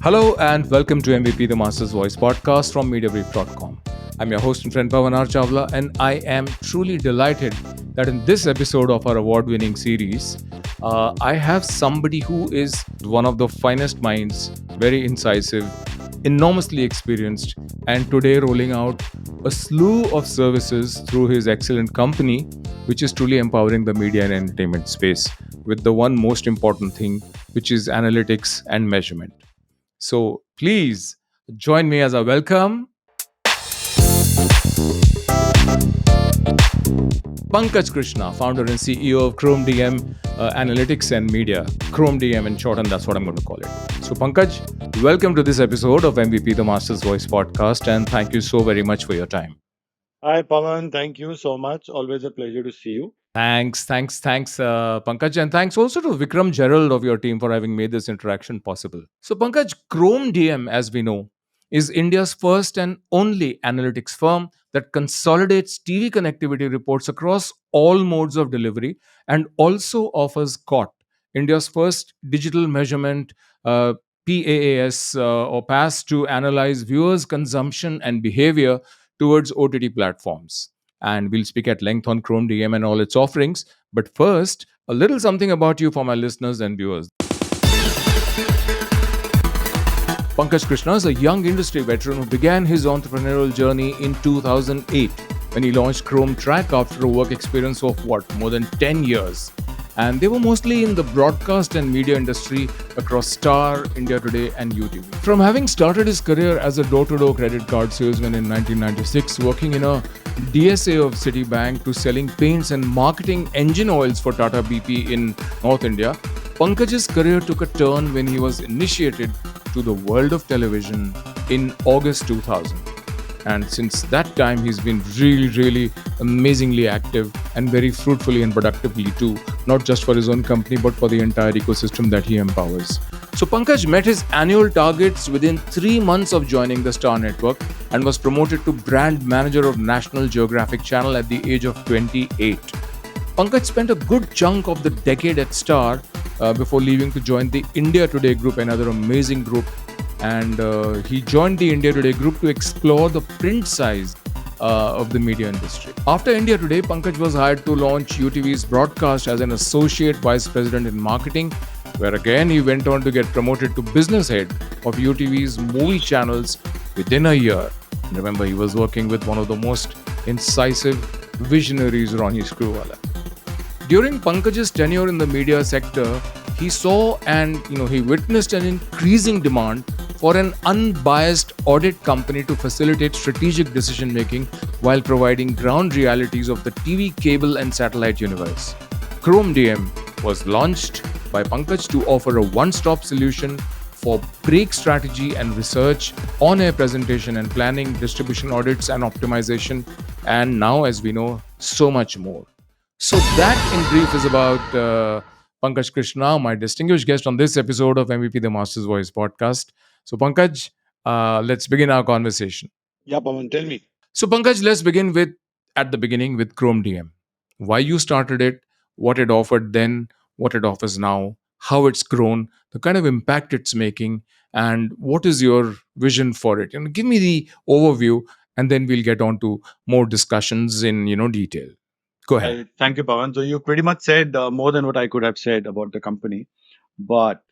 Hello and welcome to MVP The Master's Voice podcast from MediaBrief.com. I'm your host and friend Pavan R Chawla, and I am truly delighted that in this episode of our award-winning series, I have somebody who is one of the finest minds, very incisive, enormously experienced, and today rolling out a slew of services through his excellent company, which is truly empowering the media and entertainment space with the one most important thing, which is analytics and measurement. So please join me as I welcome Pankaj Krishna, founder and CEO of Chrome DM Analytics and Media. Chrome DM in short, and that's what I'm going to call it. So, Pankaj, welcome to this episode of MVP The Master's Voice podcast, and thank you so very much for your time. Hi, Pavan. Thank you so much. Always a pleasure to see you. Thanks, Pankaj, and thanks also to Vikram Gerald of your team for having made this interaction possible. So, Pankaj, Chrome DM, as we know, is India's first and only analytics firm that consolidates TV connectivity reports across all modes of delivery and also offers COT, India's first digital measurement PAAS or pass to analyze viewers' consumption and behavior towards OTT platforms, and we'll speak at length on Chrome DM and all its offerings. But first, a little something about you for my listeners and viewers. Pankaj Krishna is a young industry veteran who began his entrepreneurial journey in 2008 when he launched Chrome Track after a work experience of more than 10 years. And they were mostly in the broadcast and media industry across Star, India Today, and YouTube. From having started his career as a door-to-door credit card salesman in 1996, working in a DSA of Citibank, to selling paints and marketing engine oils for Tata BP in North India, Pankaj's career took a turn when he was initiated to the world of television in August 2000. And since that time, he's been really amazingly active and very fruitfully and productively too, not just for his own company, but for the entire ecosystem that he empowers. So Pankaj met his annual targets within 3 months of joining the Star Network and was promoted to brand manager of National Geographic Channel at the age of 28. Pankaj spent a good chunk of the decade at Star before leaving to join the India Today group, another amazing group. And he joined the India Today group to explore the print side of the media industry. After India Today, Pankaj was hired to launch UTV's broadcast as an associate vice president in marketing, where again he went on to get promoted to business head of UTV's movie channels within a year. And remember, he was working with one of the most incisive visionaries, Ronnie Screwvala. During Pankaj's tenure in the media sector, he saw and he witnessed an increasing demand for an unbiased audit company to facilitate strategic decision making while providing ground realities of the TV, cable, and satellite universe. Chrome DM was launched by Pankaj to offer a one-stop solution for break strategy and research, on-air presentation and planning, distribution audits and optimization, and now, as we know, so much more. So that, in brief, is about Pankaj Krishna, my distinguished guest on this episode of MVP The Master's Voice podcast. So Pankaj, let's begin our conversation. Yeah, Pavan, tell me. So Pankaj, let's begin with at the beginning with Chrome DM. Why you started it, what it offered then, what it offers now, how it's grown, the kind of impact it's making, and what is your vision for it? And give me the overview, and then we'll get on to more discussions in detail. Go ahead. Thank you, Pavan. So you pretty much said more than what I could have said about the company. But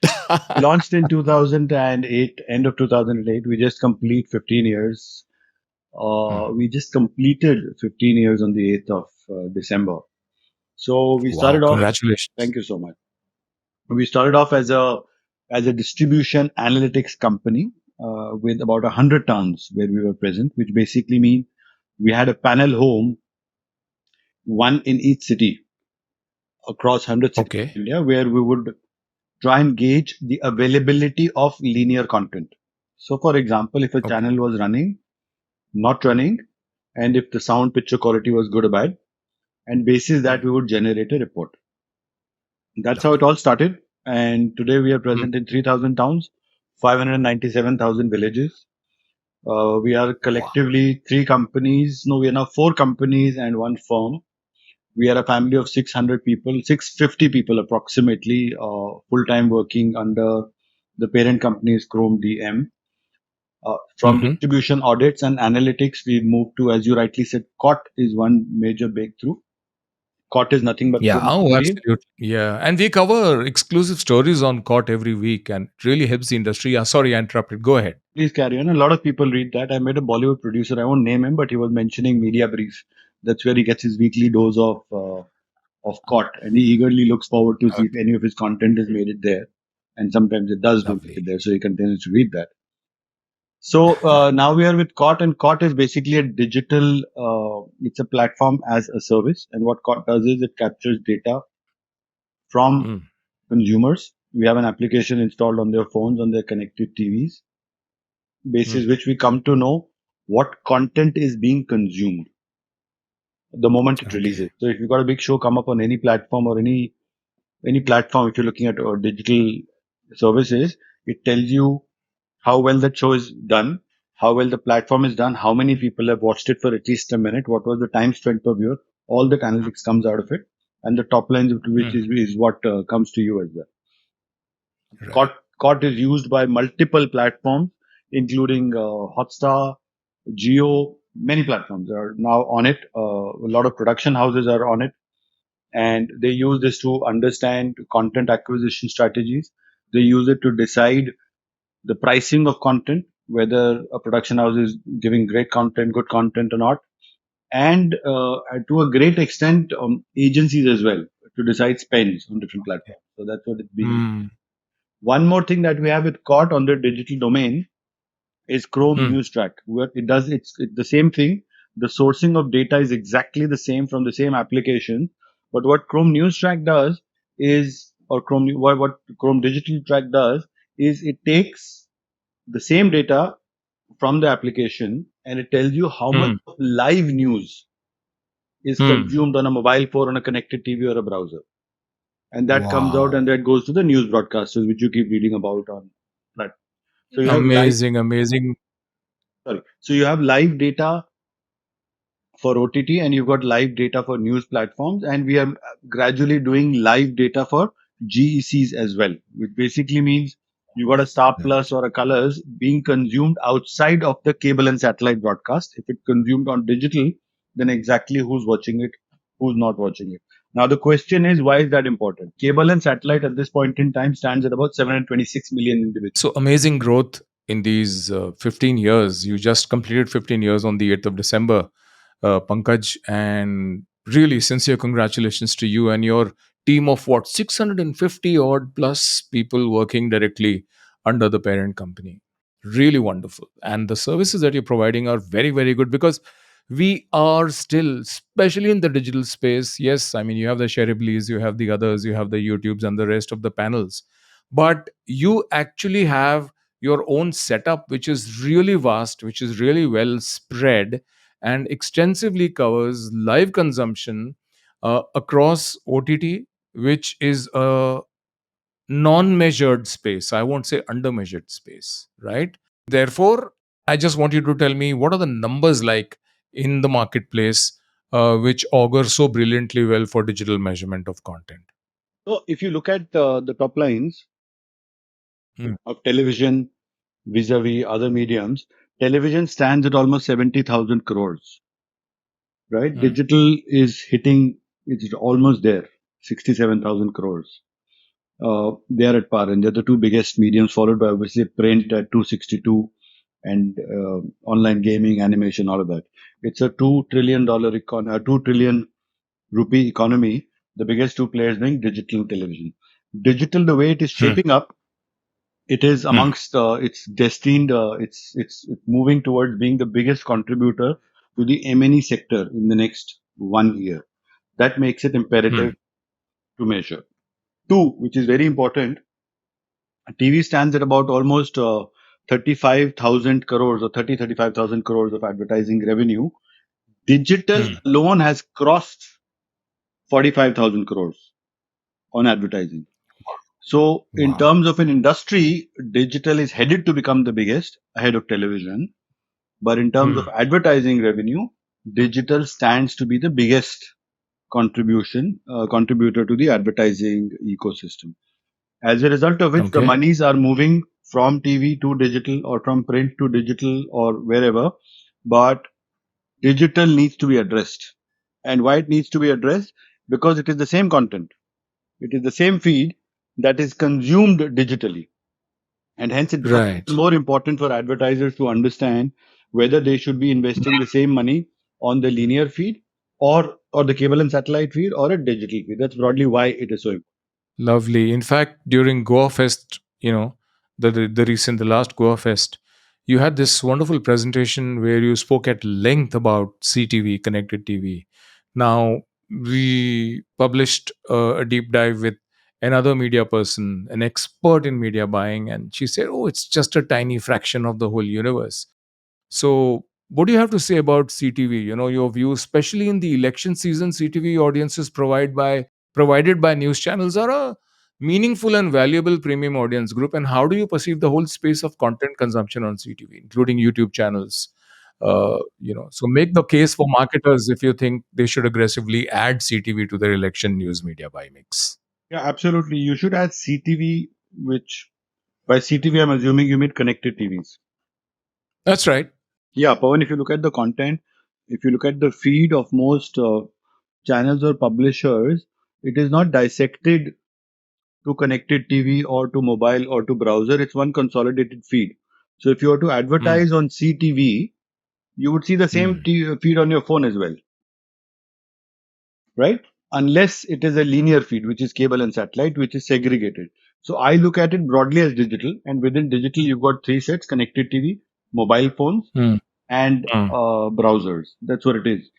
launched in 2008, end of 2008, we just complete 15 years. We just completed 15 years on the 8th of December. So we Wow, started off. congratulations. Thank you so much. We started off as a distribution analytics company with about 100 towns where we were present, which basically mean we had a panel home, one in each city across 100 cities Okay. in India, where we would try and gauge the availability of linear content. So, for example, if a Okay. channel was running, not running, and if the sound picture quality was good or bad, and basis that we would generate a report. That's how it all started. And today we are present in 3,000 towns, 597,000 villages. We are collectively three companies. No, we are now four companies and one firm. We are a family of 600 people, 650 people approximately, full time working under The parent company is Chrome DM. From Mm-hmm. distribution audits and analytics, we moved to, as you rightly said, COT is one major breakthrough. COT is nothing but Yeah. Chrome Oh, Wave. absolutely. Yeah. And we cover exclusive stories on COT every week, and it really helps the industry. Yeah. Sorry, I interrupted. Go ahead. Please carry on. A lot of people read that. I met a Bollywood producer. I won't name him, but he was mentioning MediaBrief. That's where he gets his weekly dose of COT, and he eagerly looks forward to see if Okay. any of his content has made it there. And sometimes it does do make Lovely. it there, so he continues to read that. So now we are with COT, and COT is basically a digital. It's a platform as a service, and what COT does is it captures data from Mm. consumers. We have an application installed on their phones, on their connected TVs, basis Mm. which we come to know what content is being consumed the moment it Okay. releases. So if you've got a big show come up on any platform or any platform, if you're looking at digital services, it tells you how well that show is done, how well the platform is done, how many people have watched it for at least a minute, what was the time spent per viewer. All that analytics comes out of it, and the top lines of which Mm. is what comes to you as well. Right. COT is used by multiple platforms, including Hotstar, Geo. Many platforms are now on it. A lot of production houses are on it, and they use this to understand content acquisition strategies. They use it to decide the pricing of content, whether a production house is giving great content, good content or not, and to a great extent, agencies as well to decide spends on different platforms. So that's what it's being used. Mm. One more thing that we have with COT on the digital domain is Chrome Mm. News Track. What it does, it's the same thing. The sourcing of data is exactly the same from the same application. But what Chrome News Track does is, or what Chrome Digital Track does is it takes the same data from the application and it tells you how much Mm. of live news is Mm. consumed on a mobile phone, on a connected TV or a browser. And that comes out and Wow. that goes to the news broadcasters, which you keep reading about on that. So you have live, Amazing. Amazing. sorry. So you have live data for OTT and you've got live data for news platforms, and we are gradually doing live data for GECs as well, which basically means you've got a Star Plus Excellent. or a Colors being consumed outside of the cable and satellite broadcast. If it's consumed on digital, then exactly who's watching it, who's not watching it. Now the question is, why is that important? Cable and satellite at this point in time stands at about 726 million individuals. So amazing growth in these 15 years. You just completed 15 years on the 8th of December, Pankaj. And really, sincere congratulations to you and your team of what, 650 odd plus people working directly under the parent company. Really wonderful. And the services that you're providing are very, very good because we are still, especially in the digital space. Yes, I mean, you have the Shareablies, you have the others, you have the YouTubes and the rest of the panels, but you actually have your own setup which is really vast, which is really well spread and extensively covers live consumption across OTT, which is a non-measured space. I won't say under-measured space, right? Therefore, I just want you to tell me what are the numbers like in the marketplace which augur so brilliantly well for digital measurement of content. So if you look at the top lines Mm. of television vis-a-vis other mediums, television stands at almost 70,000 crores, right? Mm. Digital is hitting, it's almost there, 67,000 crores. They are at par, and they're the two biggest mediums, followed by obviously print at 262 and online gaming, animation, all of that. It's a $2 trillion rupee economy. The biggest two players being digital and television. Digital, the way it is Mm. shaping up, it is Mm. amongst it's destined it's moving towards being the biggest contributor to the M&E sector in the next 1 year. That makes it imperative Mm. to measure. Two, which is very important, TV stands at about almost 35,000 crores or 35,000 crores of advertising revenue. Digital Mm. alone has crossed 45,000 crores on advertising. So, in Wow. terms of an industry, digital is headed to become the biggest ahead of television. But in terms of Mm. advertising revenue, digital stands to be the biggest contributor to the advertising ecosystem. As a result of which, the Okay. monies are moving from TV to digital or from print to digital or wherever. But digital needs to be addressed. And why it needs to be addressed? Because it is the same content. It is the same feed that is consumed digitally. And hence it becomes Right. more important for advertisers to understand whether they should be investing the same money on the linear feed or the cable and satellite feed or a digital feed. That's broadly why it is so important. Lovely. In fact, during Goa Fest, the last Goa Fest, you had this wonderful presentation where you spoke at length about CTV, connected TV. Now, we published a deep dive with another media person, an expert in media buying, and she said, "Oh, it's just a tiny fraction of the whole universe." So, what do you have to say about CTV? Your view, especially in the election season, CTV audiences provided by news channels are a meaningful and valuable premium audience group. And how do you perceive the whole space of content consumption on CTV, including YouTube channels? So make the case for marketers if you think they should aggressively add CTV to their election news media buy mix. Yeah, absolutely. You should add CTV, which by CTV, I'm assuming you mean connected TVs. That's right. Yeah, Pawan, if you look at the content, if you look at the feed of most channels or publishers, it is not dissected to connected TV or to mobile or to browser. It's one consolidated feed. So if you were to Mm, advertise on CTV, you would see the same mm, feed on your phone as well, right? Unless it is a linear feed, which is cable and satellite, which is segregated. So I look at it broadly as digital, and within digital, you've got three sets: connected TV, mobile phones, mm, and mm, browsers. That's what it is.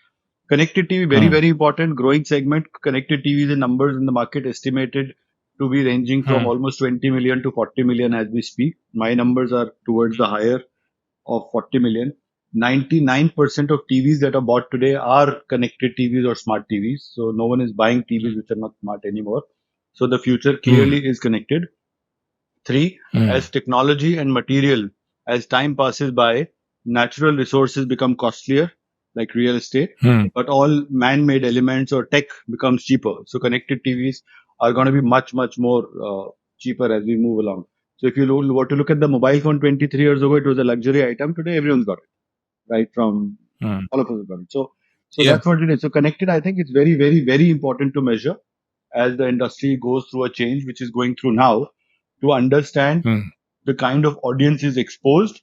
Connected TV, very, mm, very important, growing segment. Connected TVs and numbers in the market estimated to be ranging from mm, almost 20 million to 40 million as we speak. My numbers are towards the higher of 40 million. 99% of TVs that are bought today are connected TVs or smart TVs. So no one is buying TVs which are not smart anymore. So the future mm, clearly is connected. Three, mm, as technology and material, as time passes by, natural resources become costlier, like real estate, mm. but all man-made elements or tech becomes cheaper. So connected TVs are going to be much, much more cheaper as we move along. So if you were to look at the mobile phone 23 years ago, it was a luxury item. Today, everyone's got it, right? From Mm. all of us have got it. So Yeah. that's what it is. So connected, I think it's very, very, very important to measure as the industry goes through a change, which is going through now, to understand Mm, the kind of audience is exposed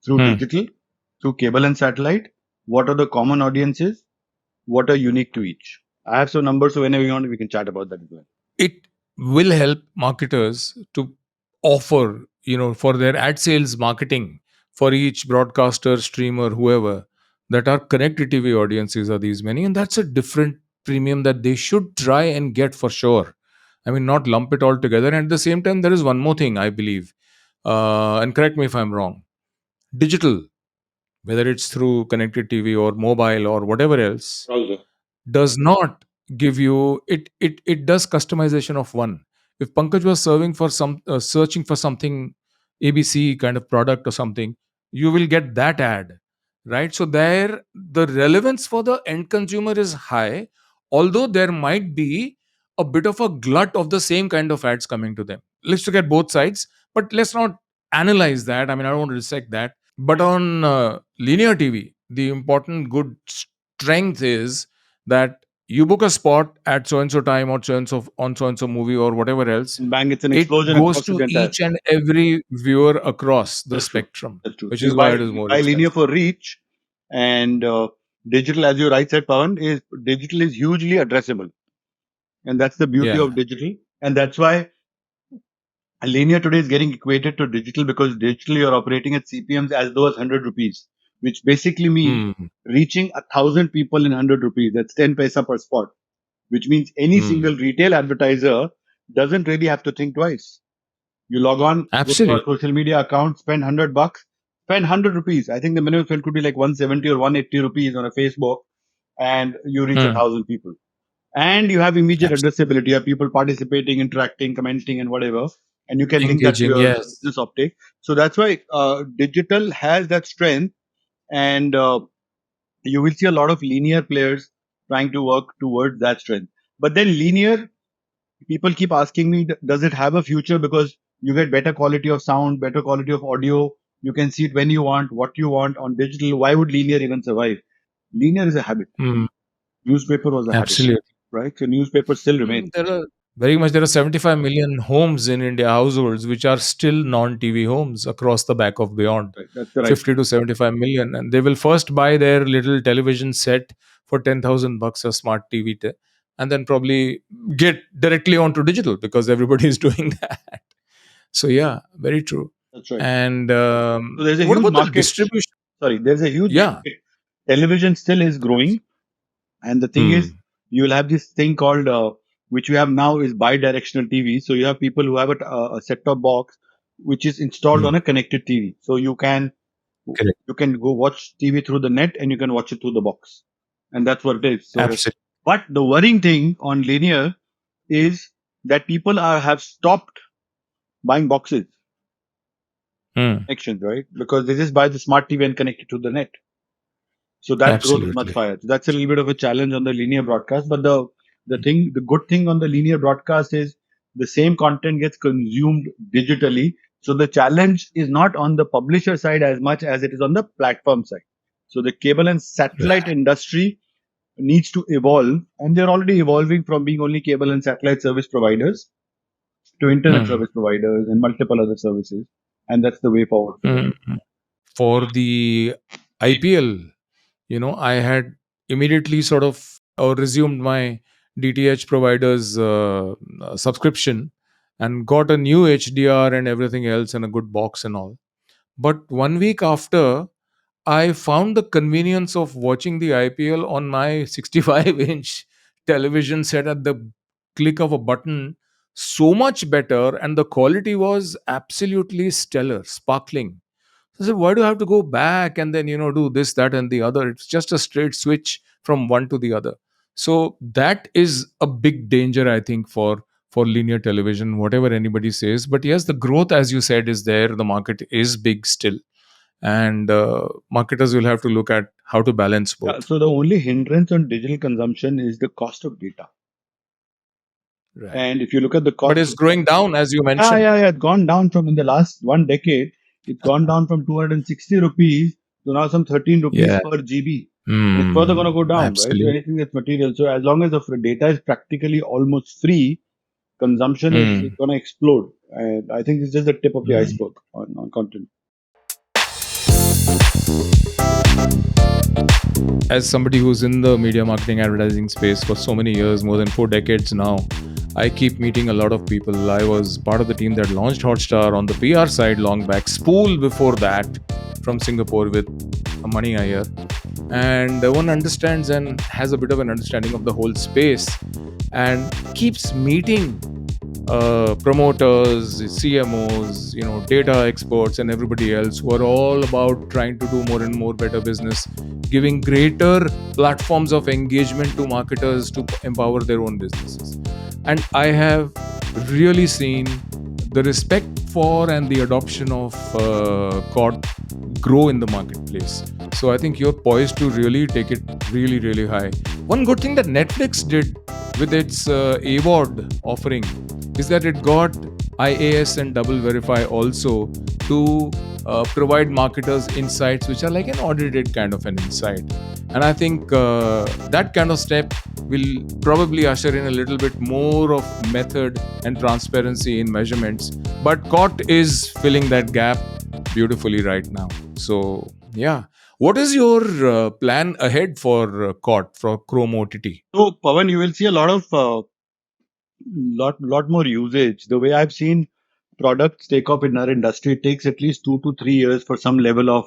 through mm. digital, through cable and satellite, what are the common audiences, what are unique to each. I have some numbers, so whenever you want, we can chat about that as well. It will help marketers to offer, for their ad sales marketing for each broadcaster, streamer, whoever, that are connected TV audiences are these many. And that's a different premium that they should try and get for sure. I mean, not lump it all together. And at the same time, there is one more thing I believe, and correct me if I'm wrong. Digital, whether it's through connected TV or mobile or whatever else, Browser. does not give you it does customization of one. If Pankaj was serving for some searching for something ABC kind of product or something, you will get that ad, right? So there the relevance for the end consumer is high, although there might be a bit of a glut of the same kind of ads coming to them. Let's look at both sides, but let's not analyze that. I mean, I don't want to dissect that. But on linear TV, the important good strength is that you book a spot at so and so time or so and so on so and so movie or whatever else, And bang, it's an it explosion goes across the to entire. each and every viewer across the That's true. spectrum, That's true. which You is why buy it is you more buy linear expensive. for reach, and digital, as you right said, Pawan, is digital is hugely addressable, and that's the beauty Yeah. of digital, and that's why linear today is getting equated to digital because digital you're operating at CPMs as though as 100 rupees, which basically means Hmm. reaching 1,000 people in 100 rupees. That's 10 paisa per spot, which means any Hmm. single retail advertiser doesn't really have to think twice. You log on, go to our Absolutely. social media account, spend 100 bucks, spend 100 rupees. I think the minimum spend could be like 170 or 180 rupees on a Facebook, and you reach a Hmm. thousand people. And you have immediate Absolutely. addressability. You have people participating, interacting, commenting, and whatever. And you can link that to Engaging, your yes. business uptake. So that's why digital has that strength, and you will see a lot of linear players trying to work towards that strength. But then linear People keep asking me, does it have a future? Because you get better quality of sound, better quality of audio. You can see it when you want, what you want on digital. Why would linear even survive? Linear is a habit. Hmm. Newspaper was a habit, Absolutely. right? So newspaper still remains. There are very much. There are 75 million homes in India, households which are still non-TV homes across the back of beyond Right? That's the right. 50 to 75 million, and they will first buy their little television set for 10,000 bucks, a smart TV, and then probably get directly onto digital because everybody is doing that. So yeah, very true. That's right. And So there's a what huge about the market. distribution? Sorry, there's a huge Yeah. market. Television still is growing. And the thing is, Hmm. you will have this thing called, which we have now is bi-directional TV. So you have people who have a set-top box, which is installed Hmm. on a connected TV. So Correct. you can go watch TV through the net and you can watch it through the box. And that's what it is. So, Absolutely. but the worrying thing on linear is that people have stopped buying boxes, Hmm. connections, right? Because they just buy the smart TV and connect it to the net. So that growth is much Absolutely. higher. So that's a little bit of a challenge on the linear broadcast. But the good thing on the linear broadcast is the same content gets consumed digitally. So the challenge is not on the publisher side as much as it is on the platform side. So the cable and satellite industry needs to evolve, and they're already evolving from being only cable and satellite service providers to internet Hmm. service providers and multiple other services. And that's the way forward for them. Hmm. For the IPL, I had immediately sort of resumed my DTH provider's subscription and got a new HDR and everything else and a good box and all. But 1 week after, I found the convenience of watching the IPL on my 65-inch television set at the click of a button so much better, and the quality was absolutely stellar, sparkling. I said, why do I have to go back and then, do this, that, and the other? It's just a straight switch from one to the other. So that is a big danger, I think, for linear television, whatever anybody says. But yes, the growth, as you said, is there. The market is big still, and marketers will have to look at how to balance Yeah, both. so the only hindrance on digital consumption is the cost of data. Right. And if you look at the But cost, it's growing down, as you yeah, mentioned. yeah, yeah, it's gone down from in the last 1 decade. It's gone down from 260 rupees to now some 13 rupees Yeah. per GB. And it's further going to Hmm. go down, right? So Absolutely. anything that's material. So as long as the data is practically almost free, consumption is Hmm. going to explode. And I think it's just the tip of the Hmm. iceberg on content. As somebody who's in the media marketing advertising space for so many years, more than 4 decades now, I keep meeting a lot of people. I was part of the team that launched Hotstar on the PR side long back, Spool before that from Singapore with Money Iyer. And one understands and has a bit of an understanding of the whole space and keeps meeting promoters, CMOs, data experts, and everybody else who are all about trying to do more and more better business, giving greater platforms of engagement to marketers to empower their own businesses. And I have really seen the respect for and the adoption of COD grow in the marketplace. So I think you're poised to really take it really, really high. One good thing that Netflix did with its AWOD offering is that it got IAS and Double Verify also to provide marketers insights which are like an audited kind of an insight. And I think that kind of step will probably usher in a little bit more of method and transparency in measurements. But COT is filling that gap beautifully right now. So, yeah. What is your plan ahead for COT, for Chrome OTT? So Pavan, you will see a lot more usage. The way I've seen products take off in our industry, it takes at least 2 to 3 years for some level of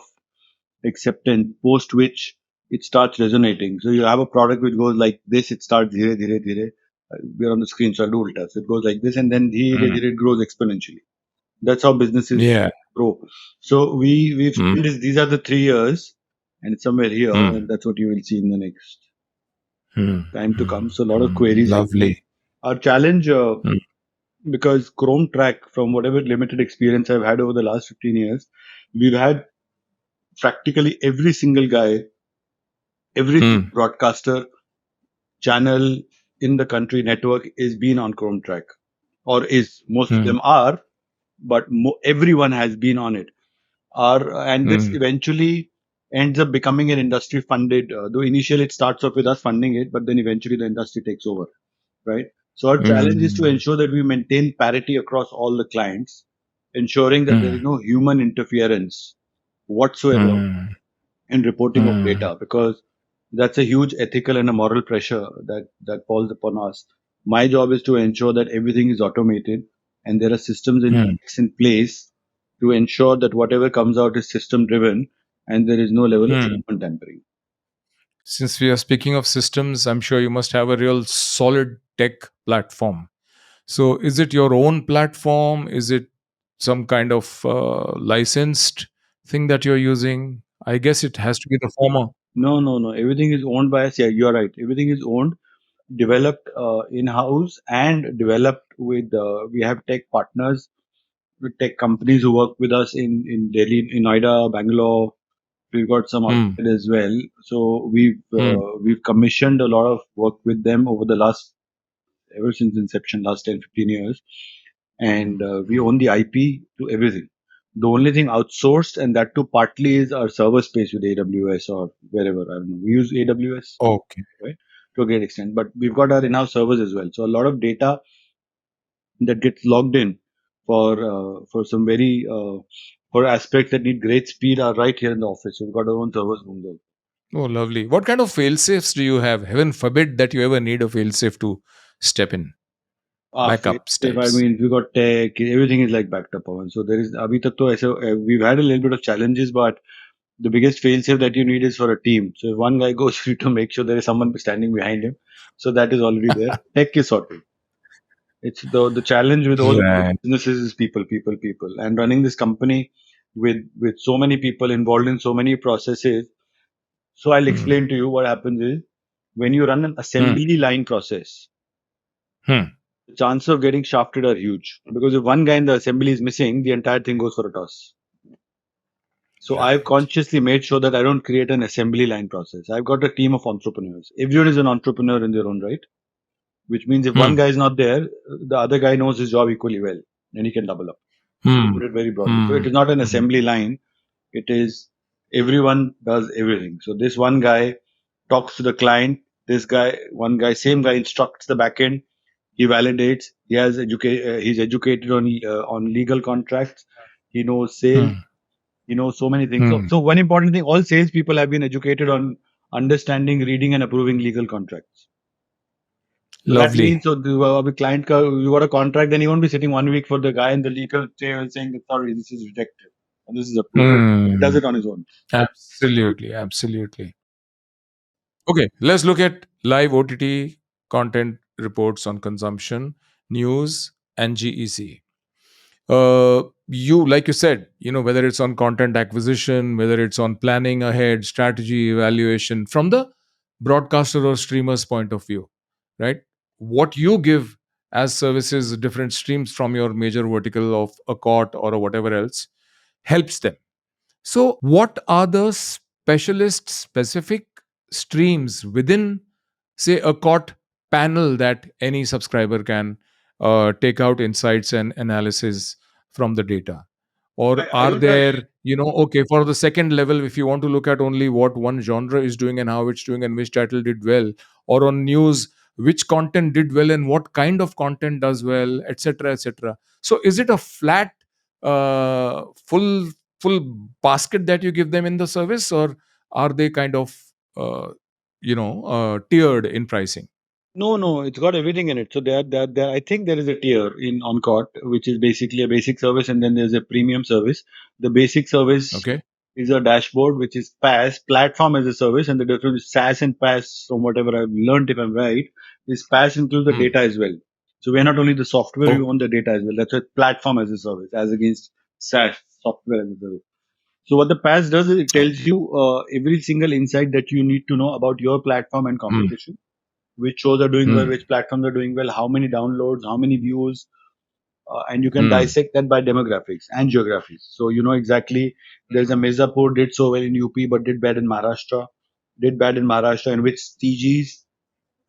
acceptance, post which it starts resonating. So you have a product which goes like this, it starts dhire, dhire, dhire. We're on the screen, so I'll do ulta. So it goes like this, and then dhire, Mm. dhire, it grows exponentially. That's how businesses Yeah. grow. So we've Mm. seen this, these are the 3 years, and it's somewhere here, Mm. and that's what you will see in the next Mm. time to come. Mm. So a lot of Mm. queries like this. Lovely. Our challenge, Mm. because Chrome Track, from whatever limited experience I've had over the last 15 years, we've had practically every single guy, every Mm. broadcaster, channel, in the country network is been on Chrome Track, or is most of Hmm. them are, but everyone has been on it. And this Hmm. eventually ends up becoming an industry funded. Though initially it starts off with us funding it, but then eventually the industry takes over, right? So our challenge is to Hmm. ensure that we maintain parity across all the clients, ensuring that there is Hmm. no human interference whatsoever Hmm. in reporting of Hmm. data, because that's a huge ethical and a moral pressure that falls upon us. My job is to ensure that everything is automated and there are systems and Hmm. checks in place to ensure that whatever comes out is system driven and there is no level of Hmm. human tampering. Since we are speaking of systems, I'm sure you must have a real solid tech platform. So, is it your own platform? Is it some kind of licensed thing that you're using? I guess it has to be the former. No. Everything is owned by us. Yeah, you are right. Everything is owned, developed in house, and developed with. We have tech partners, with tech companies who work with us in Delhi, in Noida, Bangalore. We've got some Hmm. outside as well. So Hmm. we've commissioned a lot of work with them over the last, ever since inception, last 10-15 years, and we own the IP to everything. The only thing outsourced, and that too partly, is our server space with AWS or wherever. I don't know. We use AWS, Okay. right, to a great extent, but we've got our in-house servers as well. So a lot of data that gets logged in for some very for aspects that need great speed are right here in the office. So we've got our own servers room there. Oh, lovely. What kind of fail safes do you have? Heaven forbid that you ever need a fail safe to step in, Faith, backup if I steps. mean, we got tech, everything is like backed up. Pawan. So there is, abhi tak to aise, we've had a little bit of challenges, but the biggest fail safe that you need is for a team. So if one guy goes, you need to make sure there is someone standing behind him. So that is already there. Tech is sorted. It's the challenge with all Right. businesses is people, and running this company with so many people involved in so many processes. So I'll Hmm. explain to you what happens is when you run an Hmm. assembly line process, Hmm. the chances of getting shafted are huge, because if one guy in the assembly is missing, the entire thing goes for a toss. So I've Right. consciously made sure that I don't create an assembly line process. I've got a team of entrepreneurs. Everyone is an entrepreneur in their own right, which means if one Hmm. guy is not there, the other guy knows his job equally well and he can double up. Hmm. Put it very broadly. So Hmm. it is not an Hmm. assembly line. It is everyone does everything. So this one guy talks to the client. This guy, one guy, same guy instructs the backend. He validates. He's educated on legal contracts. He knows sales. Hmm. He knows so many things. So, Hmm. so one important thing: all salespeople have been educated on understanding, reading, and approving legal contracts. So that Lovely. means, so the client, you got a contract, then you won't be sitting 1 week for the guy in the legal chair saying, sorry, this is rejected and this is approved. He does Hmm. it on his own. Absolutely. Absolutely. Okay, let's look at live OTT content reports on consumption, news, and GEC. You, like you said, whether it's on content acquisition, whether it's on planning ahead, strategy, evaluation, from the broadcaster or streamer's point of view, right? What you give as services, different streams from your major vertical of a court or a whatever else, helps them. So, what are the specialist specific streams within, say, a COT panel that any subscriber can take out insights and analysis from the data? Or I are don't have. there, okay, for the second level, if you want to look at only what one genre is doing and how it's doing and which title did well, or on news, which content did well and what kind of content does well, etc., etc. So, is it a flat, full basket that you give them in the service, or are they kind of uh, tiered in pricing? No, it's got everything in it. So there, I think there is a tier in Oncourt, which is basically a basic service, and then there's a premium service. The basic service Okay. is a dashboard, which is PaaS, platform as a service, and the difference is SaaS and PaaS, from whatever I've learned, if I'm right, is PaaS includes the Hmm. data as well. So we're not only the software, we Oh. own the data as well. That's a platform as a service, as against SaaS, software as a service. So what the PaaS does is it Oh. tells you every single insight that you need to know about your platform and Hmm. competition, which shows are doing well, Hmm. which platforms are doing well, how many downloads, how many views, and you can Hmm. dissect that by demographics and geographies. So you know exactly there's a Mirzapur did so well in UP but did bad in Maharashtra, in which TGs,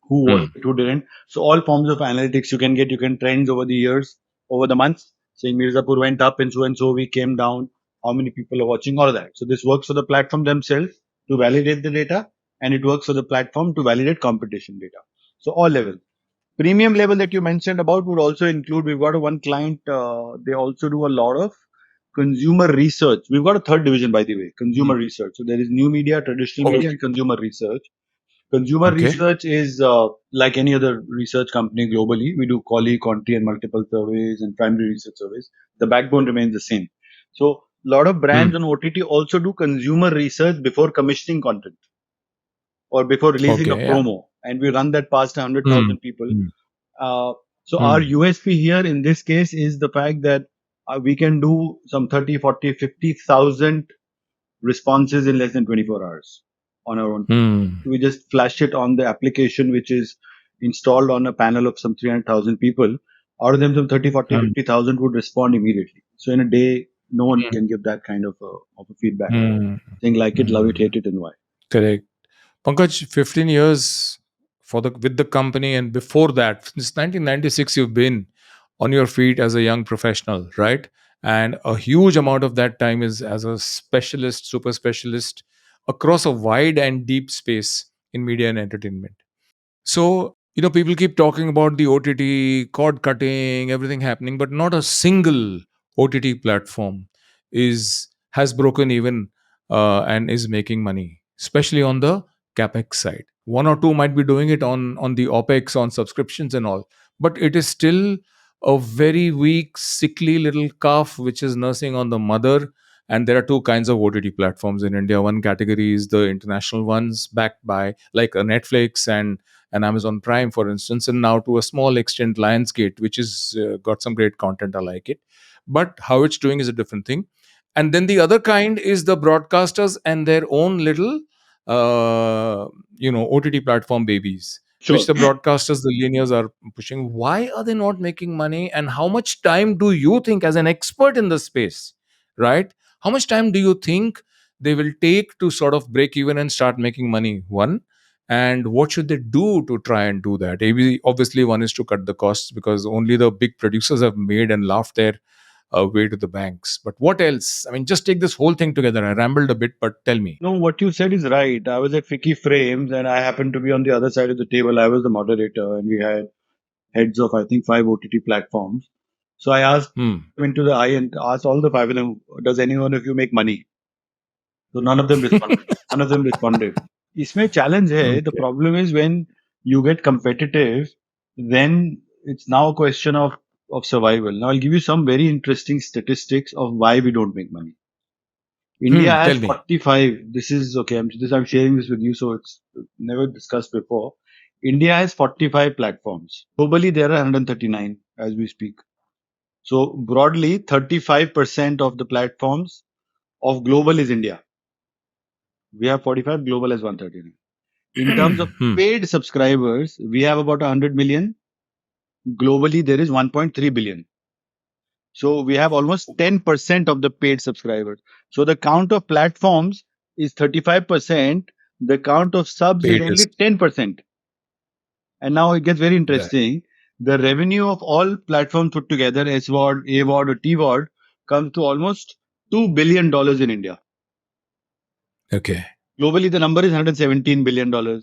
who Hmm. watched, who didn't. So all forms of analytics you can get. You can trends over the years, over the months, saying Mirzapur went up and so we came down. How many people are watching? All of that. So this works for the platform themselves to validate the data, and it works for the platform to validate competition data. So all levels. Premium level that you mentioned about would also include. We've got a one client. They also do a lot of consumer research. We've got a third division, by the way, consumer research. So there is new media, traditional Oh, media, and consumer research. Consumer okay. research is like any other research company globally. We do quali, quantity, and multiple surveys and primary research surveys. The backbone remains the same. So a lot of brands Hmm. on OTT also do consumer research before commissioning content or before releasing a Okay. Yeah. promo, and we run that past Hmm. 100,000 people. Hmm. Uh, so our Hmm. USP here in this case is the fact that we can do some 30, 40, 50,000 responses in less than 24 hours on our own. Hmm. We just flash it on the application, which is installed on a panel of some 300,000 people. Out of them, some 30, 40, Hmm. 50,000 would respond immediately. So in a day, no one Hmm. can give that kind of a feedback. Hmm. Saying like it, love it, Hmm. hate it, and why. Correct. Pankaj, 15 years for the with the company, and before that, since 1996, you've been on your feet as a young professional, right? And a huge amount of that time is as a specialist, super specialist across a wide and deep space in media and entertainment. So, people keep talking about the OTT, cord cutting, everything happening, but not a single OTT platform is has broken even and is making money, especially on the capex side. One or two might be doing it on the opex, on subscriptions and all, but it is still a very weak, sickly little calf which is nursing on the mother. And there are two kinds of OTT platforms in India. One category is the international ones, backed by like a Netflix and Amazon Prime, for instance, and now to a small extent Lionsgate, which is got some great content. I like it, but how it's doing is a different thing. And then the other kind is the broadcasters and their own little, OTT platform babies, which Sure. the broadcasters, the linears are pushing. Why are they not making money? And how much time do you think, as an expert in the space, right? How much time do you think they will take to sort of break even and start making money? One, and what should they do to try and do that? Maybe obviously one is to cut the costs, because only the big producers have made and laughed their way to the banks. But what else? I mean, just take this whole thing together. I rambled a bit, but tell me. No, what you said is right. I was at Ficky Frames and I happened to be on the other side of the table. I was the moderator and we had heads of, I think, five OTT platforms. So I asked Hmm. them into the eye and asked all the five of them, does anyone of you make money? So none of them responded. None of them responded. इसमें challenge है. The Okay. problem is when you get competitive, then it's now a question of survival. Now I'll give you some very interesting statistics of why we don't make money. India has Tell me. 45. This is okay. I'm sharing this with you, so it's never discussed before. India has 45 platforms. Globally, there are 139 as we speak. So broadly, 35% of the platforms of global is India. We have 45. Global has 139. In terms of Hmm. paid subscribers, we have about 100 million. Globally, there is 1.3 billion. So we have almost 10% of the paid subscribers. So the count of platforms is 35%. The count of subs is Paid only is 10%. And now it gets very that. interesting. The revenue of all platforms put together, SVOD, AVOD, or TVOD, comes to almost $2 billion in India. Okay. Globally, the number is $117 billion.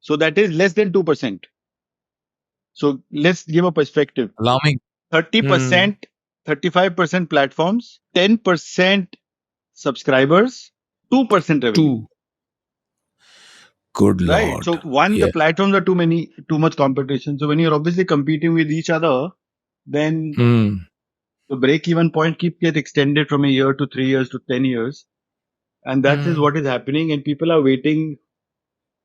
So that is less than 2%. So let's give a perspective. Alarming. Hmm. 30%, 35% platforms, 10% subscribers, 2% revenue. Two. Good Right. So Lord. one, the Yeah. platforms are too much competition. So when you're obviously competing with each other, then Hmm. the break-even point keeps get extended from a year to 3 years to 10 years. And that is Hmm. what is happening. And people are waiting,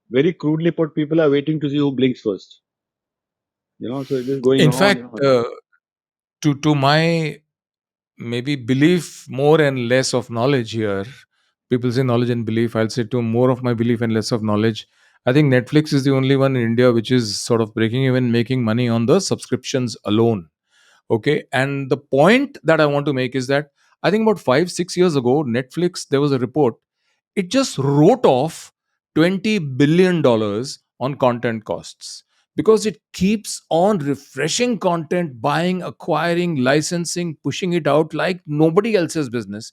very crudely put, people are waiting to see who blinks first. So it is going In on. fact, to my maybe belief more and less of knowledge here, people say knowledge and belief, I'll say to more of my belief and less of knowledge. I think Netflix is the only one in India which is sort of breaking even, making money on the subscriptions alone. Okay, and the point that I want to make is that I think about 5 6 years ago, Netflix, there was a report, it just wrote off $20 billion on content costs, because it keeps on refreshing content, buying, acquiring, licensing, pushing it out like nobody else's business.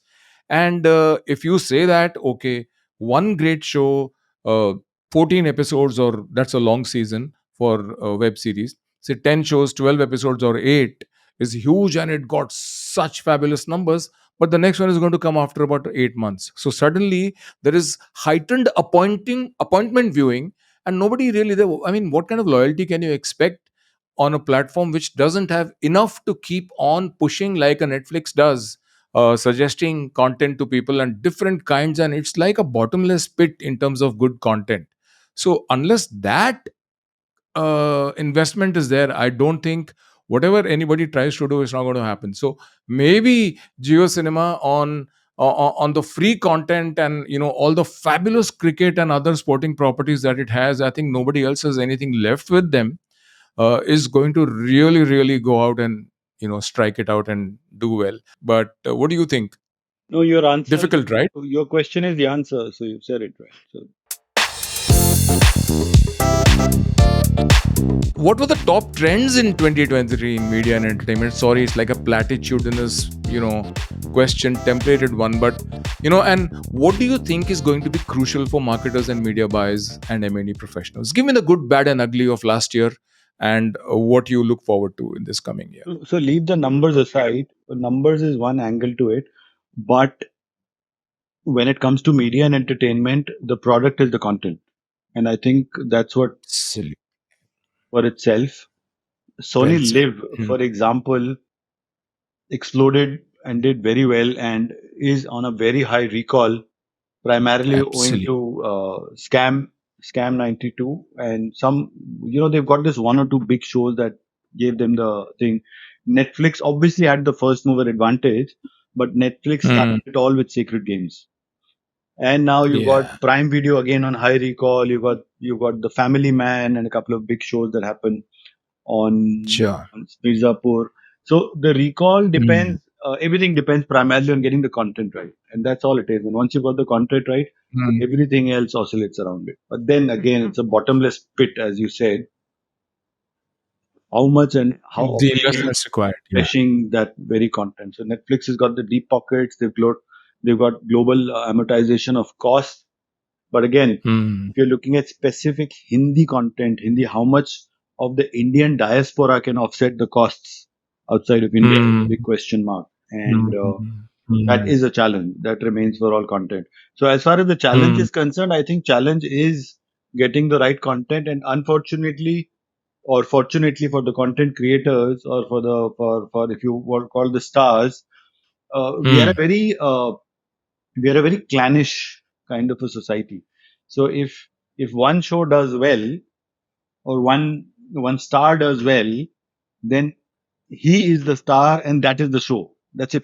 And if you say that, okay, one great show, uh, 14 episodes, or that's a long season for a web series, say 10 shows, 12 episodes, or 8 is huge and it got such fabulous numbers, but the next one is going to come after about 8 months. So suddenly there is heightened appointment viewing, and nobody really there. I mean, what kind of loyalty can you expect on a platform which doesn't have enough to keep on pushing like a Netflix does, suggesting content to people and different kinds, and it's like a bottomless pit in terms of good content. So unless that investment is there, I don't think whatever anybody tries to do is not going to happen. So maybe Geo Cinema on the free content and all the fabulous cricket and other sporting properties that it has, I think nobody else has anything left with them, is going to really really go out and strike it out and do well. But what do you think? No, your answer, Difficult, right? your question is the answer. So you've said it right. So What were the top trends in 2023 in media and entertainment? Sorry, it's like a platitudinous, question, templated one. But, and what do you think is going to be crucial for marketers and media buyers and M&E professionals? Give me the good, bad, and ugly of last year, and what you look forward to in this coming year. so leave the numbers aside. Numbers is one angle to it, but when it comes to media and entertainment, the product is the content, and I think that's what Silly. for itself. Sony Well said. Live, for example, exploded and did very well and is on a very high recall, primarily owing Absolutely. to Scam 92 and some, they've got this one or two big shows that gave them the thing. Netflix obviously had the first mover advantage, but Netflix started Hmm. it all with Sacred Games. And now you've Yeah. got Prime Video again on high recall. You've got The Family Man and a couple of big shows that happen Sure. on Mirzapur. So the recall Hmm. depends. Everything depends primarily on getting the content right, and that's all it is. And once you've got the content right, Hmm. everything else oscillates around it. But then again, it's a bottomless pit, as you said. How much and how The often are you investments required. Yeah. refreshing that very content? So Netflix has got the deep pockets. They've got global amortization of costs. But again, Hmm. if you're looking at specific Hindi content, Hindi, how much of the Indian diaspora can offset the costs outside of India is a Hmm. big question mark. And Hmm. that Hmm. is a challenge that remains for all content. So as far as the challenge Hmm. is concerned, I think challenge is getting the right content. And unfortunately, or fortunately for the content creators, or for if you want to call the stars, we are a Hmm. very clannish kind of a society. So if one show does well, or one star does well, then he is the star and that is the show. That's it,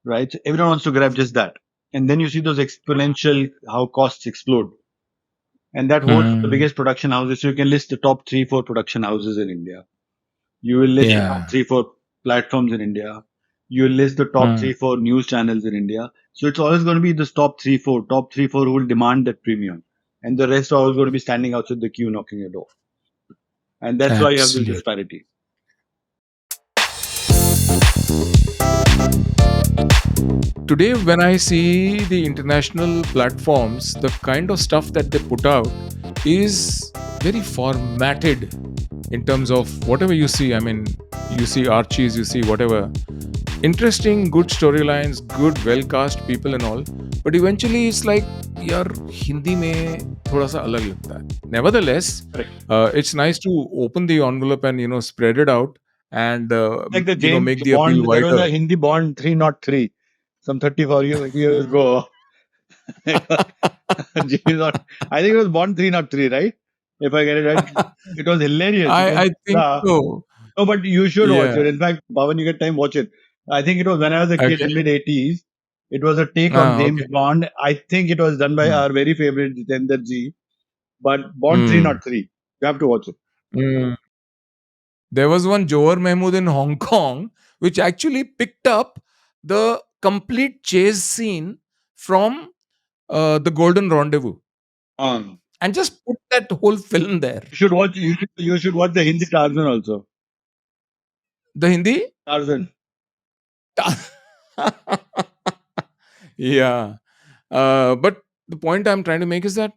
right? So everyone wants to grab just that, and then you see those exponential how costs explode, and that holds for the Hmm. biggest production houses. So you can list the top three, four production houses in India. You will list the top Yeah. three, four platforms in India. You will list the top Hmm. three, four news channels in India. So it's always going to be this top three, four who will demand that premium. And the rest are always going to be standing outside the queue knocking your door. And that's why you have this Absolutely. disparity. Today, when I see the international platforms, the kind of stuff that they put out is very formatted in terms of whatever you see. I mean, you see Archies, you see whatever. Interesting, good storylines, good, well cast people and all. But eventually, it's like, यार हिंदी में थोड़ा सा अलग लगता है. Nevertheless, Correct. it's nice to open the envelope and spread it out and Like the James make the appeal Bond, there was wider. a Hindi Bond 303 some 34 years ago. It was James Bond. I think it was Bond 303, right? If I get it right. It was hilarious because I think yeah. so. No, but you should watch Yeah. it. In fact, Pavan, you get time, watch it. I think it was when I was a kid Okay. in mid 80s. It was a take on Ah, James okay. Bond. I think it was done by Hmm. our very favorite Jitender Ji. But Bond Hmm. 303. You have to watch it. Hmm. There was one Johar Mahmood in Hong Kong, which actually picked up the complete chase scene from the Golden Rendezvous. On. and just put that whole film there. You should watch the Hindi Tarzan also. The Hindi? Tarzan. Yeah. But the point I'm trying to make is that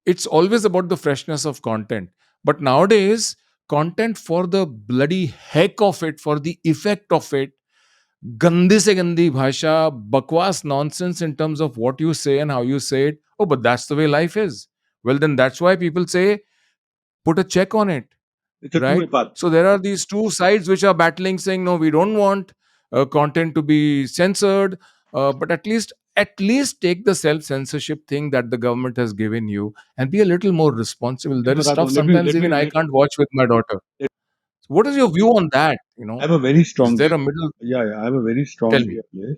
it's always about the freshness of content. But nowadays, content for the bloody heck of it, for the effect of it, gandi se gandi bhasha, bakwas nonsense in terms of what you say and how you say it. Oh, but that's the way life is. Well, then that's why people say, put a check on it, It's a two-way right? path. So there are these two sides which are battling, saying, no, we don't want content to be censored, but at least take the self censorship thing that the government has given you and be a little more responsible. Yeah, There is Pratap, stuff sometimes even I can't watch with my daughter. What is your view on that? I have a very Is strong there view. a middle? Yeah, I have a very Tell strong me, view of this.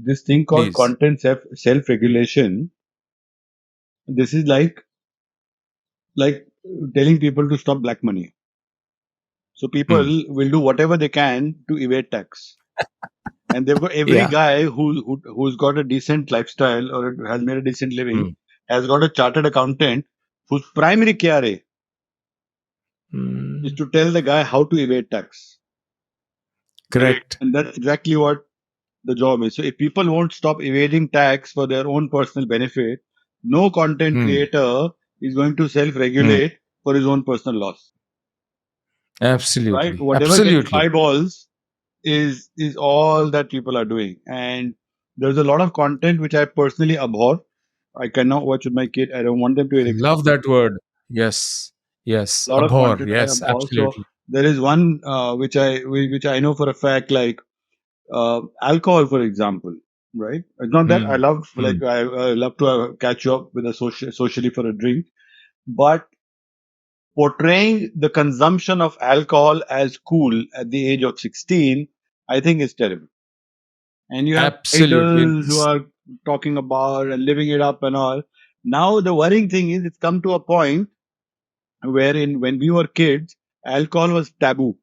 This thing called please. content self-regulation. This is like telling people to stop black money. So people Hmm. will do whatever they can to evade tax. And they've got every Yeah. guy who's got a decent lifestyle or has made a decent living Hmm. has got a chartered accountant whose primary care is Hmm. to tell the guy how to evade tax. Correct. And that's exactly what the job is. So if people won't stop evading tax for their own personal benefit, no content Hmm. creator is going to Hmm. self-regulate for his own personal loss. Right? Absolutely. Whatever gets Absolutely. eyeballs is all that people are doing. And there's a lot of content which I personally abhor. I cannot watch with my kid. I don't want them to I get exposed. love that word. Yes. A Yes. lot of Abhor. content I Yes. abhor. So Absolutely. there is one which I know for a fact, like alcohol, for example. Right? It's not that I Hmm. love Hmm. I love to catch you up with a socially for a drink, but portraying the consumption of alcohol as cool at the age of 16, I think is terrible. And you have Absolutely. idols who are talking about and living it up and all. Now the worrying thing is it's come to a point wherein when we were kids, alcohol was taboo.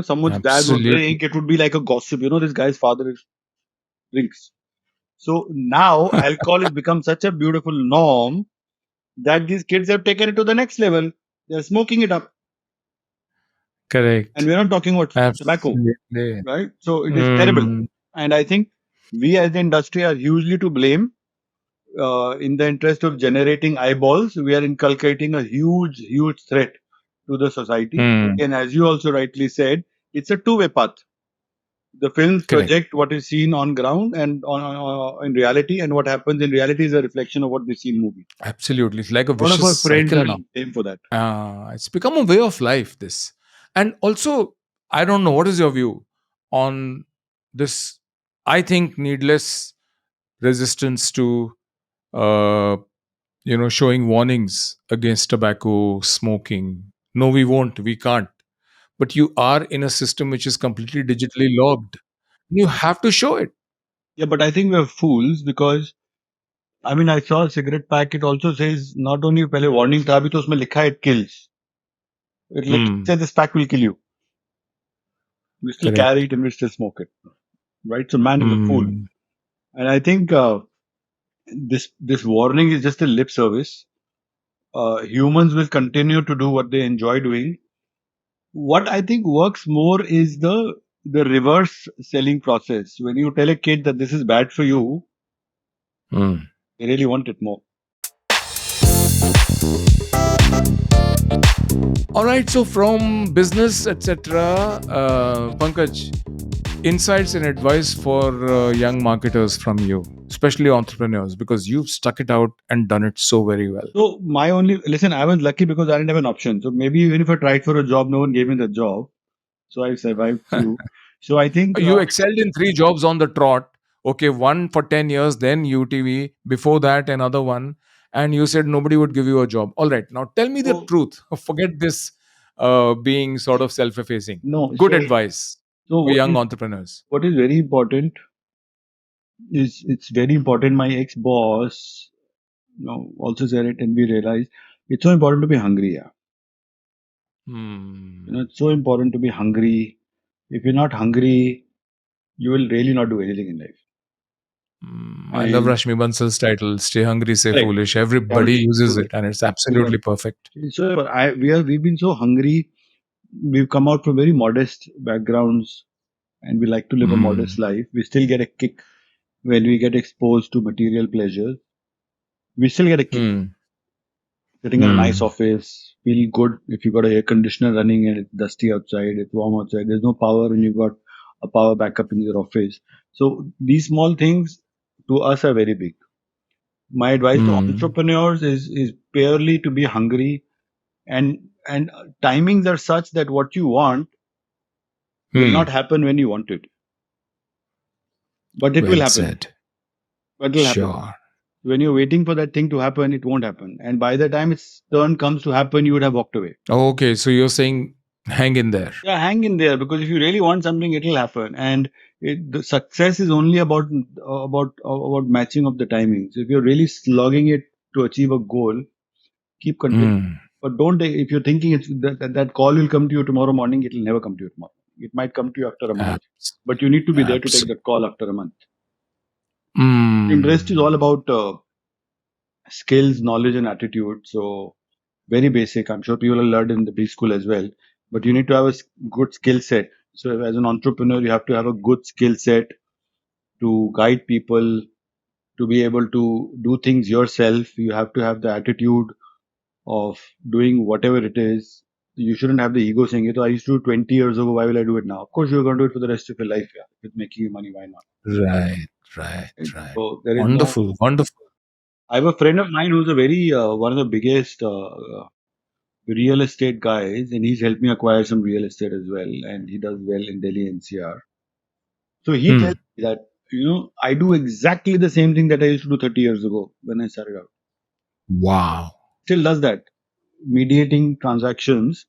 Someone's dad would Absolutely. drink, it would be like a gossip. This guy's father drinks. So now alcohol has become such a beautiful norm that these kids have taken it to the next level. They're smoking it up. And Correct. we're not talking about tobacco, Absolutely. right? So it is terrible. Hmm. And I think we as the industry are hugely to blame. In the interest of generating eyeballs, we are inculcating a huge threat to the society. Hmm. And as you also rightly said, it's a two-way path. The films Correct. project what is seen on ground and in reality, and what happens in reality is a reflection of what they see in movie. Absolutely. It's like a All of vicious our friends cycle are now. same for that. It's become a way of life, this. And also, I don't know, what is your view on this? I think needless resistance to, uh, showing warnings against tobacco, smoking. No, we won't. We can't. But you are in a system which is completely digitally logged. You have to show it. Yeah, but I think we're fools because I mean I saw a cigarette pack. It also says not only पहले warning था अभी तो उसमें लिखा है it kills. It literally Hmm. says this pack will kill you. We still carry Correct. it and we still smoke it. Right? So man is a fool. Hmm. And I think this warning is just a lip service. Humans will continue to do what they enjoy doing. What I think works more is the reverse selling process. When you tell a kid that this is bad for you, Hmm. they really want it more. All right. So from business, etc., Pankaj, insights and advice for young marketers from you, especially entrepreneurs, because you've stuck it out and done it so very well. So my only listen, I was lucky because I didn't have an option. So maybe even if I tried for a job, no one gave me the job. So I survived through. So I think You excelled in three jobs on the trot. Okay, one for 10 years, then UTV, before that, another one. And you said nobody would give you a job. All right, now tell me the so truth. Forget this being sort of self effacing. no. Good So advice so for young entrepreneurs. what is very important is it's very important. My ex boss, also said it, and we realized it's so important to be hungry. Yeah, Hmm. it's so important to be hungry. If you're not hungry, you will really not do anything in life. I love And Rashmi Bansal's title, Stay Hungry, Stay correct, Foolish. Everybody correct, uses it correct. and it's absolutely perfect. So we've been so hungry. We've come out from very modest backgrounds, and we like to live a modest Mm. life. We still get a kick when we get exposed to material pleasures. We still get a kick. Mm. Sitting in a nice Mm. office, feel good if you got a air conditioner running and it's dusty outside, it's warm outside, there's no power and you've got a power backup in your office. So these small things to us are very big. My advice to Mm. entrepreneurs is purely to be hungry, and timings are such that what you want will not Mm. happen when you want it, but it will Well happen. said. But it will happen. Sure. When you're waiting for that thing to happen, it won't happen. And by the time its turn comes to happen, you would have walked away. Okay, so you're saying hang in there. Yeah, hang in there, because if you really want something, it will happen. And the success is only about matching of the timings. If you're really slogging it to achieve a goal, keep continuing. Mm. But don't, if you're thinking that call will come to you tomorrow morning, it will never come to you tomorrow. It might come to you after a month, Abs- but you need to be there to take absolutely. that call after a month. And rest is all Mm. about skills, knowledge, and attitude. So very basic. I'm sure people have learned in the preschool as well. But you need to have a good skill set. So as an entrepreneur, you have to have a good skill set to guide people, to be able to do things yourself. You have to have the attitude of doing whatever it is. You shouldn't have the ego saying, "Oh, I used to do 20 years ago. Why will I do it now?" Of course, you're going to do it for the rest of your life. Yeah, if it's making you money, why not? Right, right, Right? right. So there is no. Wonderful, wonderful. I have a friend of mine who's a very one of the biggest real estate guys, and he's helped me acquire some real estate as well, and he does well in Delhi NCR. So he tells Hmm. me that, I do exactly the same thing that I used to do 30 years ago when I started out. Wow. Still does that, mediating transactions,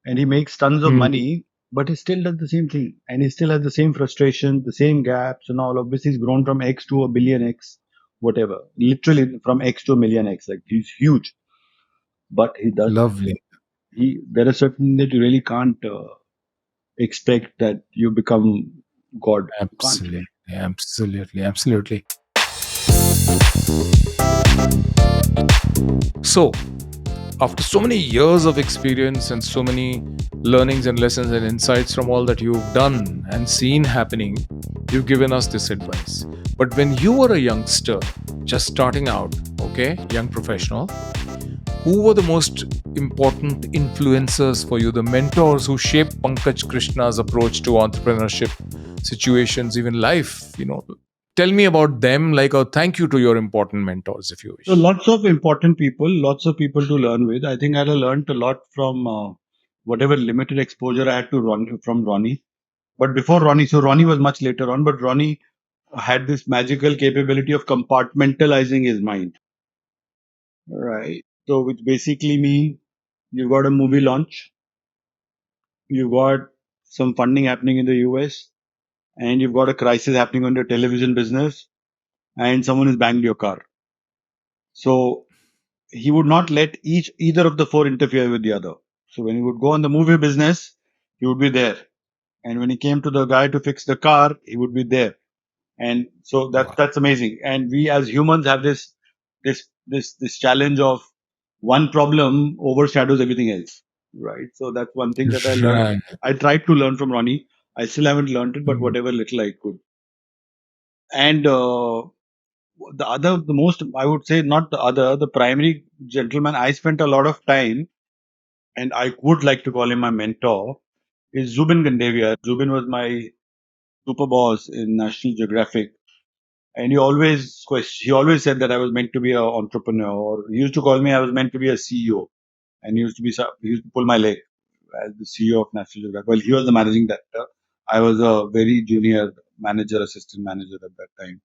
and he makes tons of Hmm. money, but he still does the same thing, and he still has the same frustrations, the same gaps, and all. Obviously, he's grown from X to a billion X, whatever, literally from X to a million X. Like, he's huge, but he does. Lovely. There are certain that you really can't expect that you become God. You can't. Absolutely, absolutely, absolutely. So, after so many years of experience and so many learnings and lessons and insights from all that you've done and seen happening, you've given us this advice. But when you were a youngster, just starting out, okay, young professional, who were the most important influencers for you, the mentors who shaped Pankaj Krishna's approach to entrepreneurship, situations, even life? Tell me about them, like a thank you to your important mentors, if you So wish. lots of important people, lots of people to learn with. I think I learned a lot from whatever limited exposure I had to from Ronnie. But before Ronnie, so Ronnie was much later on, but Ronnie had this magical capability of compartmentalizing his mind. Right. So which basically means you got a movie launch, you got some funding happening in the US, and you've got a crisis happening on your television business, and someone has banged your car. So he would not let either of the four interfere with the other. So when he would go on the movie business, he would be there. And when he came to the guy to fix the car, he would be there. And so Wow. that's amazing. And we as humans have this challenge of one problem overshadows everything else. Right. So that's one thing that I learned. Right. I tried to learn from Ronnie. I still haven't learned it, but Mm. whatever little I could. And the most, I would say, not the primary gentleman I spent a lot of time, and I would like to call him my mentor, is Zubin Gandevia. Zubin was my super boss in National Geographic, and he always said that I was meant to be an entrepreneur, or he used to call me I was meant to be a CEO, and he used to pull my leg as the CEO of National Geographic. Well, he was the managing director. I was a very junior manager, assistant manager at that time.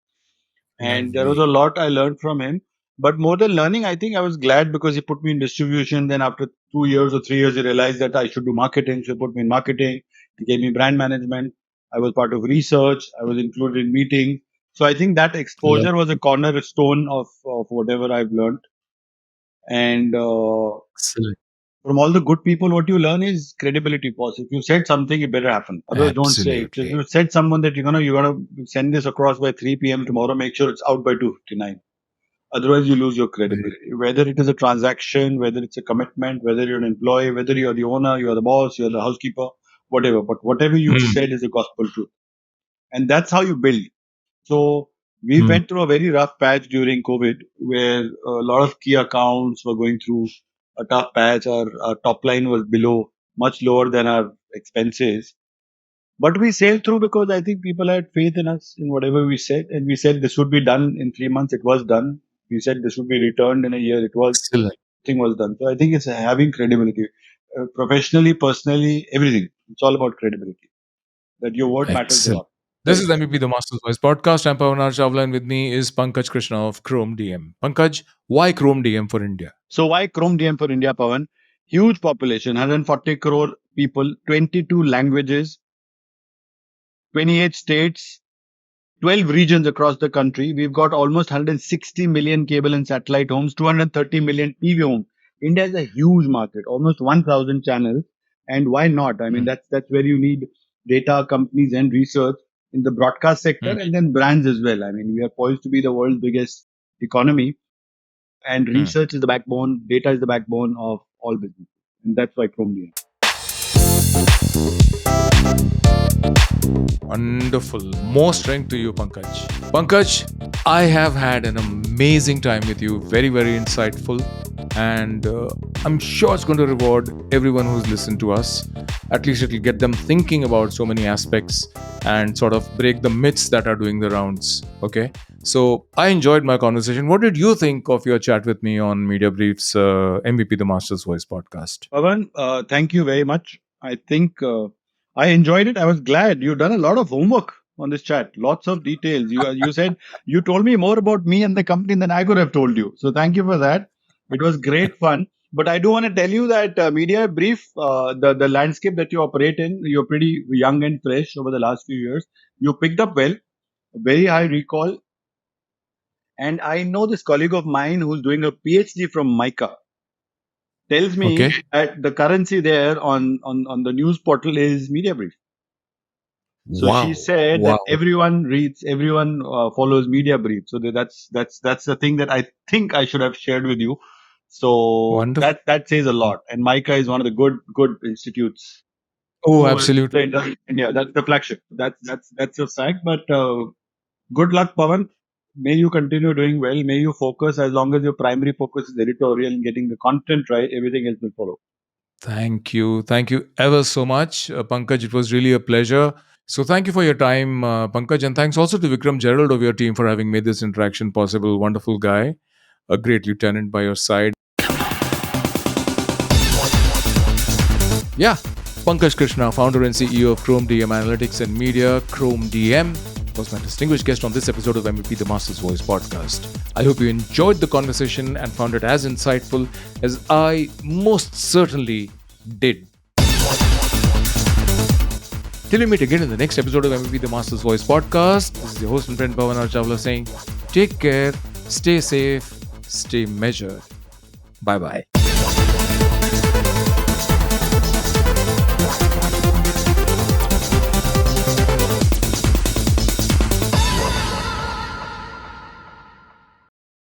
And there was a Lovely. lot I learned from him. But more than learning, I think I was glad because he put me in distribution. Then after 2 years or 3 years, he realized that I should do marketing. So he put me in marketing. He gave me brand management. I was part of research. I was included in meetings. So I think that exposure was a Lovely. cornerstone of whatever I've learned. And Excellent. From all the good people, what you learn is credibility. Pause. If you said something, it better happen. Otherwise, don't say it. If Absolutely. you said someone that you're gonna send this across by 3 p.m. tomorrow, make sure it's out by 2:59. Otherwise, you lose your credibility. Whether it is a transaction, whether it's a commitment, whether you're an employee, whether you're the owner, you're the boss, you're the housekeeper, whatever. But whatever you Hmm. said is a gospel truth, and that's how you build. So we Hmm. went through a very rough patch during COVID, where a lot of key accounts were going through a tough patch. Our top line was below, much lower than our expenses. But we sailed through because I think people had faith in us, in whatever we said. And we said this would be done in 3 months. It was done. We said this would be returned in a year. It was, Excellent. thing was done. So I think it's having credibility, professionally, personally, everything. It's all about credibility. That your word matters a Excellent. lot. This Very is true. MVP The Master's Voice podcast. I'm Pavan R Chawla, and with me is Pankaj Krishna of Chrome DM. Pankaj, why Chrome DM for India? So why Chrome DM for India, Pavan? Huge population, 140 crore people, 22 languages, 28 states, 12 regions across the country. We've got almost 160 million cable and satellite homes, 230 million TV homes. India is a huge market, almost 1,000 channels. And why not? I mean, Hmm. that's where you need data companies and research in the broadcast sector, Hmm. and then brands as well. I mean, we are poised to be the world's biggest economy, and Hmm. research is the backbone, data is the backbone of all business. And that's why Chrome DM. Wonderful. More strength to you, Pankaj. Pankaj, I have had an amazing time with you. Very, very insightful. And I'm sure it's going to reward everyone who's listened to us. At least it'll get them thinking about so many aspects and sort of break the myths that are doing the rounds. Okay. So I enjoyed my conversation. What did you think of your chat with me on Media Brief's MVP The Master's Voice podcast? Pavan, thank you very much. I think I enjoyed it. I was glad you've done a lot of homework on this chat. Lots of details. You said you told me more about me and the company than I could have told you. So thank you for that. It was great fun. But I do want to tell you that Media Brief, the landscape that you operate in, you're pretty young and fresh over the last few years. You picked up well, very high recall. And I know this colleague of mine who's doing a PhD from MICA tells me Okay. that the currency there on the news portal is MediaBrief. So she Wow. said that Wow. everyone reads, everyone follows MediaBrief. So that's the thing that I think I should have shared with you. So Wonderful. that says a lot. And MICA is one of the good institutes. Oh, So absolutely. yeah, that's the flagship. That's a fact. But good luck, Pavan. May you continue doing well. May you focus, as long as your primary focus is editorial and getting the content right, everything else will follow. Thank you. Thank you ever so much, Pankaj. It was really a pleasure. So, thank you for your time, Pankaj. And thanks also to Vikram Gerald of your team for having made this interaction possible. Wonderful guy, a great lieutenant by your side. Yeah, Pankaj Krishna, founder and CEO of Chrome DM Analytics and Media, Chrome DM, was my distinguished guest on this episode of MVP The Master's Voice podcast. I hope you enjoyed the conversation and found it as insightful as I most certainly did. Till we meet again in the next episode of MVP The Master's Voice podcast, this is your host and friend Pavan R Chawla saying, take care, stay safe, stay measured. Bye bye.